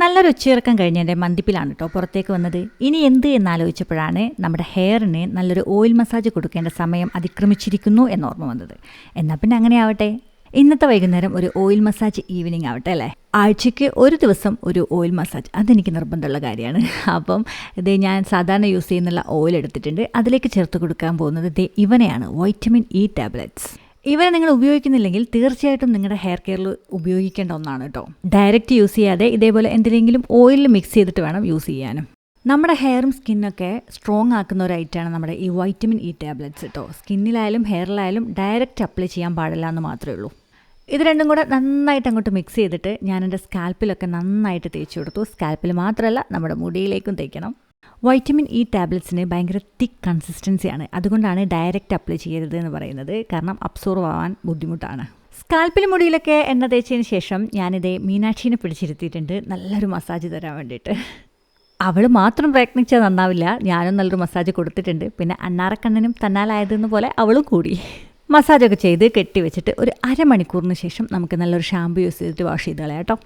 നല്ലൊരു ഉച്ചയിറക്കം കഴിഞ്ഞതിൻ്റെ മന്തിപ്പിലാണ് കേട്ടോ പുറത്തേക്ക് വന്നത്. ഇനി എന്ത് എന്നാലോചിച്ചപ്പോഴാണ് നമ്മുടെ ഹെയറിന് നല്ലൊരു ഓയിൽ മസാജ് കൊടുക്കേണ്ട സമയം അതിക്രമിച്ചിരിക്കുന്നു എന്നോർമ്മ വന്നത്. എന്നാൽ പിന്നെ അങ്ങനെ ആവട്ടെ, ഇന്നത്തെ വൈകുന്നേരം ഒരു ഓയിൽ മസാജ് ഈവനിങ് ആവട്ടെ അല്ലേ. ആഴ്ചയ്ക്ക് ഒരു ദിവസം ഒരു ഓയിൽ മസാജ്, അതെനിക്ക് നിർബന്ധമുള്ള കാര്യമാണ്. അപ്പം ഇത് ഞാൻ സാധാരണ യൂസ് ചെയ്യുന്നുള്ള ഓയിൽ എടുത്തിട്ടുണ്ട്. അതിലേക്ക് ചേർത്ത് കൊടുക്കാൻ പോകുന്നത് ഇവനെയാണ്, വൈറ്റമിൻ ഇ ടാബ്ലറ്റ്സ്. ഇവരെ നിങ്ങൾ ഉപയോഗിക്കുന്നില്ലെങ്കിൽ തീർച്ചയായിട്ടും നിങ്ങളുടെ ഹെയർ കെയറിൽ ഉപയോഗിക്കേണ്ട ഒന്നാണ് കേട്ടോ. ഡയറക്റ്റ് യൂസ് ചെയ്യാതെ ഇതേപോലെ എന്തെങ്കിലും ഓയിലിൽ മിക്സ് ചെയ്തിട്ട് വേണം യൂസ് ചെയ്യാനും. നമ്മുടെ ഹെയറും സ്കിന്നൊക്കെ സ്ട്രോങ് ആക്കുന്ന ഒരു ഐറ്റമാണ് നമ്മുടെ ഈ വൈറ്റമിൻ ഇ ടാബ്ലറ്റ്സ് കേട്ടോ. സ്കിന്നിലായാലും ഹെയറിലായാലും ഡയറക്റ്റ് അപ്ലൈ ചെയ്യാൻ പാടില്ല എന്ന് മാത്രമേ ഉള്ളൂ. ഇത് രണ്ടും കൂടെ നന്നായിട്ട് അങ്ങോട്ട് മിക്സ് ചെയ്തിട്ട് ഞാൻ എൻ്റെ സ്കാൽപ്പിലൊക്കെ നന്നായിട്ട് തേച്ച് കൊടുത്തു. സ്കാൽപ്പിൽ മാത്രമല്ല നമ്മുടെ മുടിയിലേക്കും തേക്കണം. വൈറ്റമിൻ ഇ ടാബ്ലറ്റ്സിന് ഭയങ്കര തിക്ക് കൺസിസ്റ്റൻസിയാണ്, അതുകൊണ്ടാണ് ഡയറക്റ്റ് അപ്ലൈ ചെയ്യരുത് എന്ന് പറയുന്നത്. കാരണം അബ്സോർവ് ആവാൻ ബുദ്ധിമുട്ടാണ്. സ്കാൽപ്പിൽ മുടിയിലൊക്കെ എണ്ണ തേച്ചതിന് ശേഷം ഞാനിതേ മീനാക്ഷീനെ പിടിച്ചിരുത്തിയിട്ടുണ്ട് നല്ലൊരു മസാജ് തരാൻ വേണ്ടിയിട്ട്. അവൾ മാത്രം പ്രയത്നിച്ചാൽ നന്നാവില്ല, ഞാനും നല്ലൊരു മസാജ് കൊടുത്തിട്ടുണ്ട്. പിന്നെ അണ്ണാറക്കണ്ണനും തന്നാലായതെന്ന് പോലെ അവളും കൂടി മസാജൊക്കെ ചെയ്ത് കെട്ടി വെച്ചിട്ട് ഒരു അരമണിക്കൂറിന് ശേഷം നമുക്ക് നല്ലൊരു ഷാമ്പു യൂസ് ചെയ്തിട്ട് വാഷ് ചെയ്ത് കളയാം കേട്ടോ.